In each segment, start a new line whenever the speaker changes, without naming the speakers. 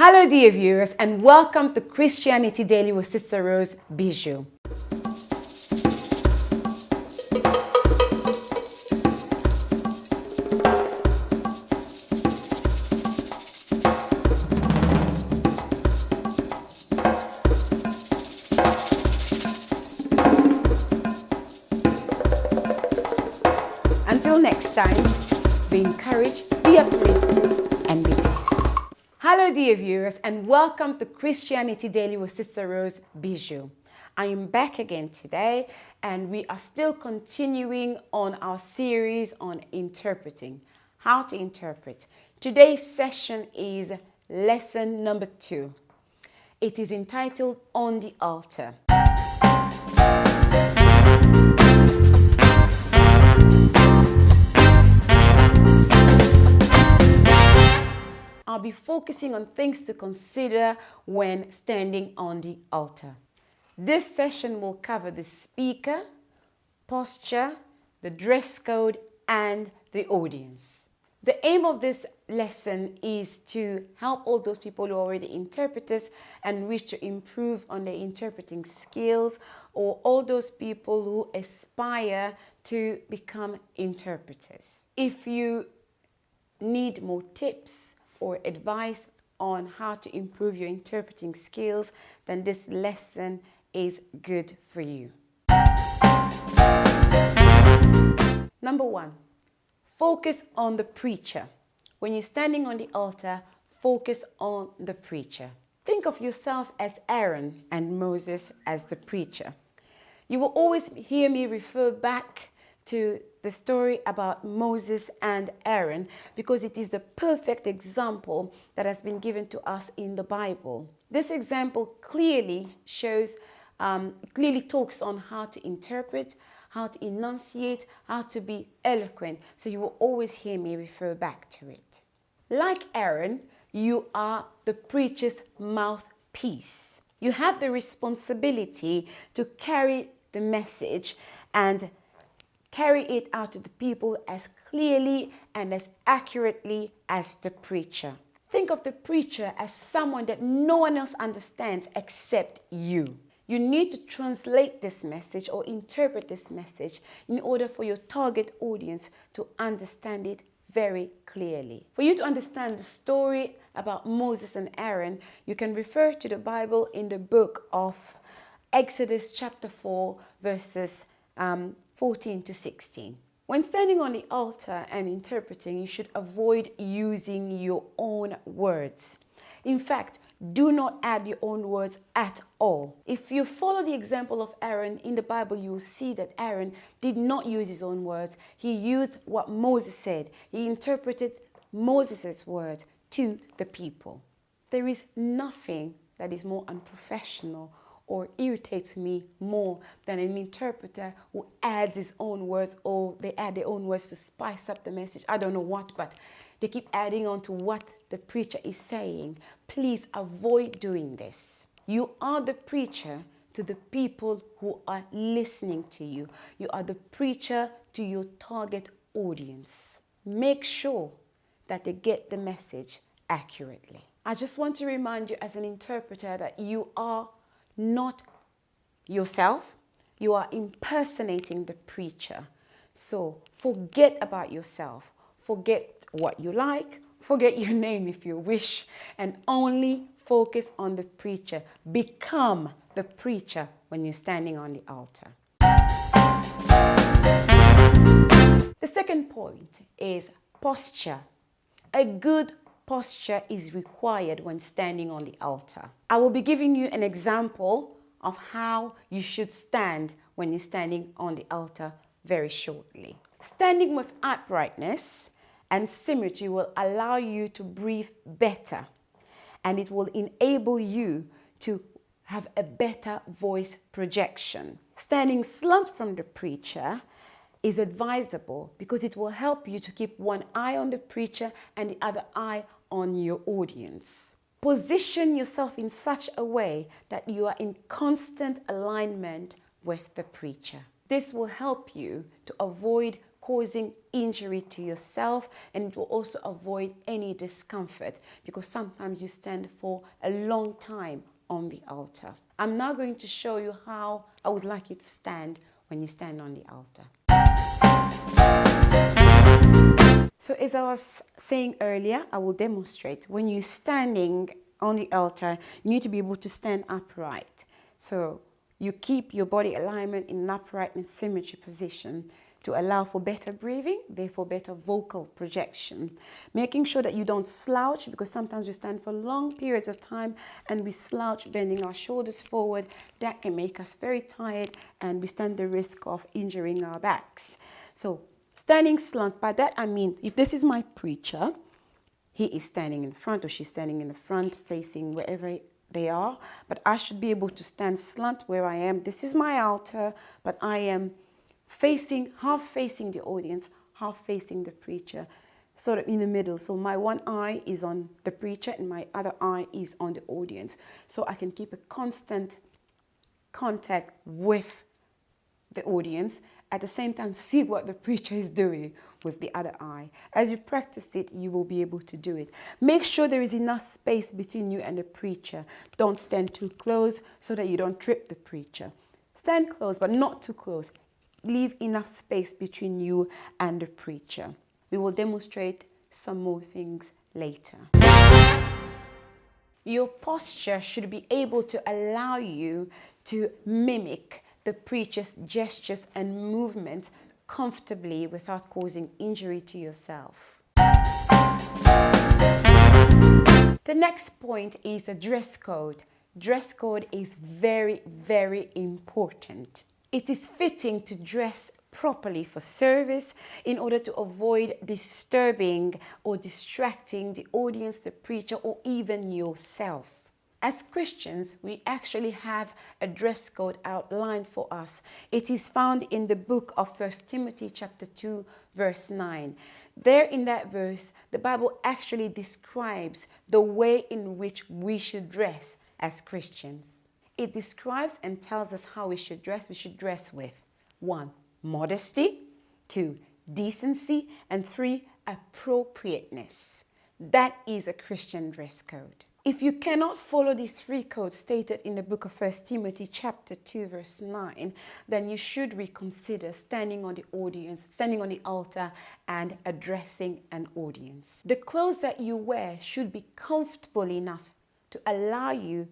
Hello dear viewers and welcome to Christianity Daily with Sister Rose Bijou. Until next time, be encouraged, be uplifted and be blessed. Hello dear viewers and welcome to Christianity Daily with Sister Rose Bijou. I am back again today and we are still continuing on our series on interpreting, how to interpret. Today's session is lesson number 2. It is entitled On the Altar. I'll be focusing on things to consider when standing on the altar. This session will cover the speaker, posture, the dress code, and the audience. The aim of this lesson is to help all those people who are already interpreters and wish to improve on their interpreting skills, or all those people who aspire to become interpreters. If you need more tips or advice on how to improve your interpreting skills, then this lesson is good for you. Number 1, focus on the preacher. When you're standing on the altar, focus on the preacher. Think of yourself as Aaron and Moses as the preacher. You will always hear me refer back to the story about Moses and Aaron because it is the perfect example that has been given to us in the Bible. This example clearly shows, clearly talks on how to interpret, how to enunciate, how to be eloquent. So you will always hear me refer back to it. Like Aaron, you are the preacher's mouthpiece. You have the responsibility to carry the message and carry it out to the people as clearly and as accurately as the preacher. Think of the preacher as someone that no one else understands except you. You need to translate this message or interpret this message in order for your target audience to understand it very clearly. For you to understand the story about Moses and Aaron, you can refer to the Bible in the book of Exodus chapter 4 verses 14 to 16. When standing on the altar and interpreting, you should avoid using your own words. In fact, do not add your own words at all. If you follow the example of Aaron in the Bible, you will see that Aaron did not use his own words. He used what Moses said. He interpreted Moses' word to the people. There is nothing that is more unprofessional or irritates me more than an interpreter who adds his own words, or they add their own words to spice up the message. I don't know what, but they keep adding on to what the preacher is saying. Please avoid doing this. You are the preacher to the people who are listening to you. You are the preacher to your target audience. Make sure that they get the message accurately. I just want to remind you as an interpreter that you are not yourself. You are impersonating the preacher. So forget about yourself. Forget what you like. Forget your name if you wish. And only focus on the preacher. Become the preacher when you're standing on the altar. The second point is posture. A good posture is required when standing on the altar. I will be giving you an example of how you should stand when you're standing on the altar very shortly. Standing with uprightness and symmetry will allow you to breathe better, and it will enable you to have a better voice projection. Standing slant from the preacher is advisable because it will help you to keep one eye on the preacher and the other eye on your audience. Position yourself in such a way that you are in constant alignment with the preacher. This will help you to avoid causing injury to yourself, and it will also avoid any discomfort, because sometimes you stand for a long time on the altar. I'm now going to show you how I would like you to stand when you stand on the altar. So as I was saying earlier, I will demonstrate. When you're standing on the altar, you need to be able to stand upright. So you keep your body alignment in an upright and symmetry position to allow for better breathing, therefore better vocal projection. Making sure that you don't slouch, because sometimes we stand for long periods of time and we slouch, bending our shoulders forward. That can make us very tired and we stand the risk of injuring our backs. So standing slant, by that I mean, if this is my preacher, he is standing in the front or she's standing in the front facing wherever they are, but I should be able to stand slant where I am. This is my altar, but I am facing, half facing the audience, half facing the preacher, sort of in the middle. So my one eye is on the preacher and my other eye is on the audience. So I can keep a constant contact with the audience, at the same time see what the preacher is doing with the other eye. As you practice it, you will be able to do it. Make sure there is enough space between you and the preacher. Don't stand too close so that you don't trip the preacher. Stand close, but not too close. Leave enough space between you and the preacher. We will demonstrate some more things later. Your posture should be able to allow you to mimic the preacher's gestures and movements comfortably without causing injury to yourself. The next point is the dress code. Dress code is very, very important. It is fitting to dress properly for service in order to avoid disturbing or distracting the audience, the preacher, or even yourself. As Christians, we actually have a dress code outlined for us. It is found in the book of 1 Timothy chapter 2, verse 9. There in that verse, the Bible actually describes the way in which we should dress as Christians. It describes and tells us how we should dress. We should dress with 1, modesty, 2, decency, and 3, appropriateness. That is a Christian dress code. If you cannot follow these 3 codes stated in the book of 1 Timothy chapter 2 verse 9, then you should reconsider standing on the altar and addressing an audience. The clothes that you wear should be comfortable enough to allow you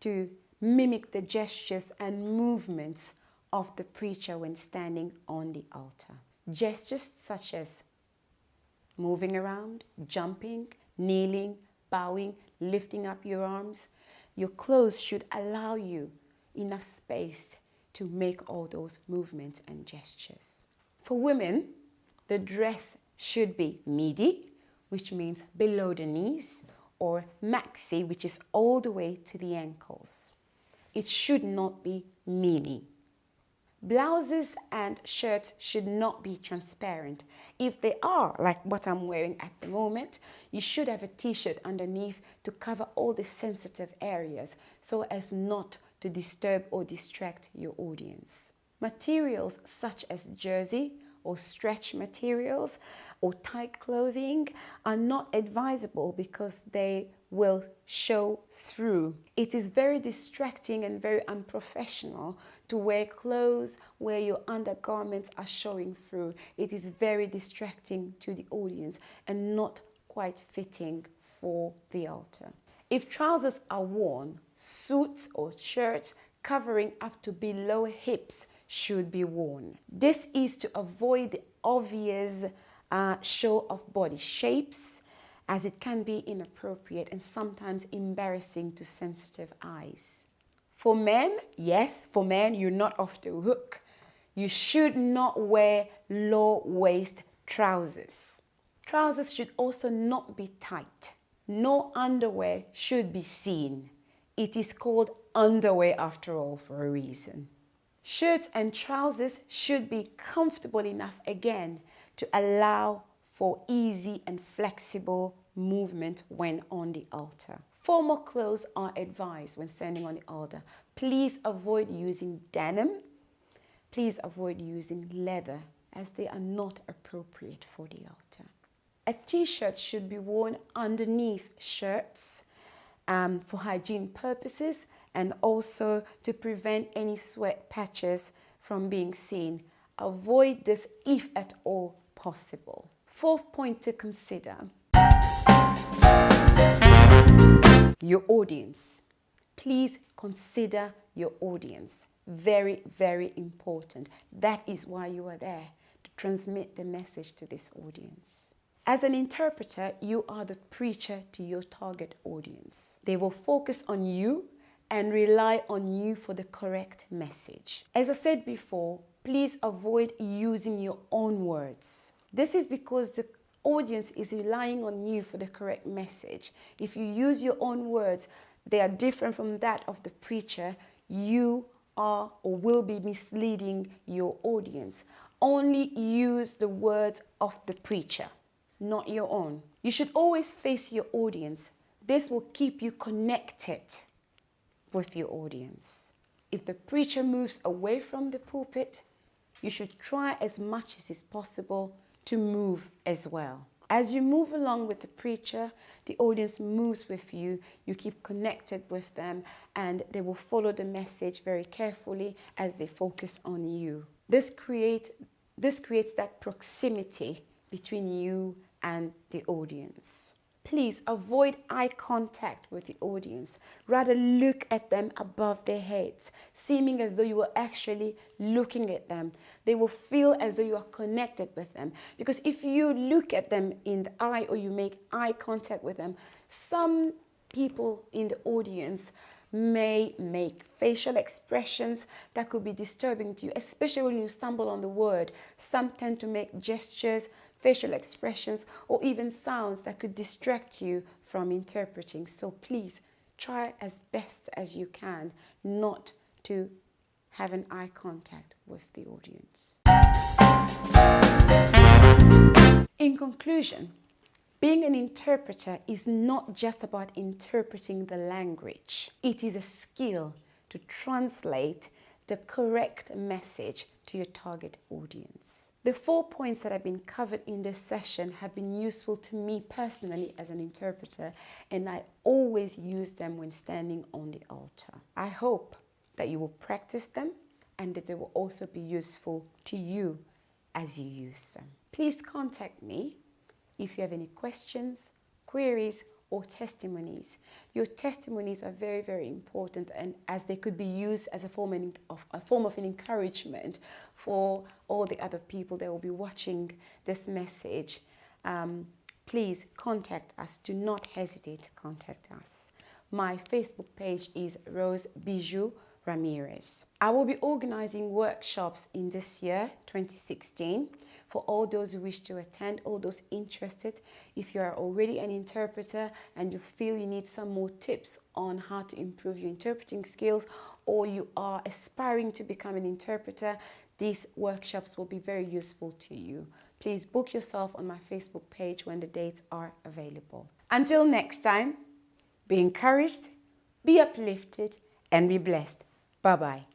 to mimic the gestures and movements of the preacher when standing on the altar. Gestures such as moving around, jumping, kneeling, bowing, lifting up your arms. Your clothes should allow you enough space to make all those movements and gestures. For women, the dress should be midi, which means below the knees, or maxi, which is all the way to the ankles. It should not be mini. Blouses and shirts should not be transparent. If they are, like what I'm wearing at the moment, you should have a t-shirt underneath to cover all the sensitive areas so as not to disturb or distract your audience. Materials such as jersey or stretch materials or tight clothing are not advisable because they will show through. It is very distracting and very unprofessional to wear clothes where your undergarments are showing through. It is very distracting to the audience and not quite fitting for the altar. If trousers are worn, suits or shirts covering up to below hips should be worn. This is to avoid the obvious show of body shapes, as it can be inappropriate and sometimes embarrassing to sensitive eyes. For men, yes, for men, you're not off the hook. You should not wear low-waist trousers. Trousers should also not be tight. No underwear should be seen. It is called underwear after all for a reason. Shirts and trousers should be comfortable enough again to allow for easy and flexible movement when on the altar. Formal clothes are advised when standing on the altar. Please avoid using denim. Please avoid using leather as they are not appropriate for the altar. A t-shirt should be worn underneath shirts for hygiene purposes and also to prevent any sweat patches from being seen. Avoid this if at all possible. Fourth point to consider: your audience. Please consider your audience. Very, very important. That is why you are there, to transmit the message to this audience. As an interpreter, you are the preacher to your target audience. They will focus on you and rely on you for the correct message. As I said before, please avoid using your own words. This is because the audience is relying on you for the correct message. If you use your own words, they are different from that of the preacher, you are or will be misleading your audience. Only use the words of the preacher, not your own. You should always face your audience. This will keep you connected with your audience. If the preacher moves away from the pulpit, you should try as much as is possible to move as well. As you move along with the preacher, the audience moves with you, you keep connected with them, and they will follow the message very carefully as they focus on you. This creates that proximity between you and the audience. Please avoid eye contact with the audience. Rather look at them above their heads, seeming as though you were actually looking at them. They will feel as though you are connected with them. Because if you look at them in the eye or you make eye contact with them, some people in the audience may make facial expressions that could be disturbing to you, especially when you stumble on the word. Some tend to make gestures, facial expressions, or even sounds that could distract you from interpreting. So please try as best as you can not to have an eye contact with the audience. In conclusion, being an interpreter is not just about interpreting the language. It is a skill to translate the correct message to your target audience. The 4 points that have been covered in this session have been useful to me personally as an interpreter, and I always use them when standing on the altar. I hope that you will practice them and that they will also be useful to you as you use them. Please contact me if you have any questions, queries, or testimonies. Your testimonies are very, very important, and as they could be used as a form of an encouragement for all the other people that will be watching this message. Please contact us. Do not hesitate to contact us. My Facebook page is Rose Bijou Ramirez. I will be organizing workshops in this year, 2016, for all those who wish to attend, all those interested. If you are already an interpreter and you feel you need some more tips on how to improve your interpreting skills, or you are aspiring to become an interpreter, these workshops will be very useful to you. Please book yourself on my Facebook page when the dates are available. Until next time, be encouraged, be uplifted, and be blessed. Bye-bye.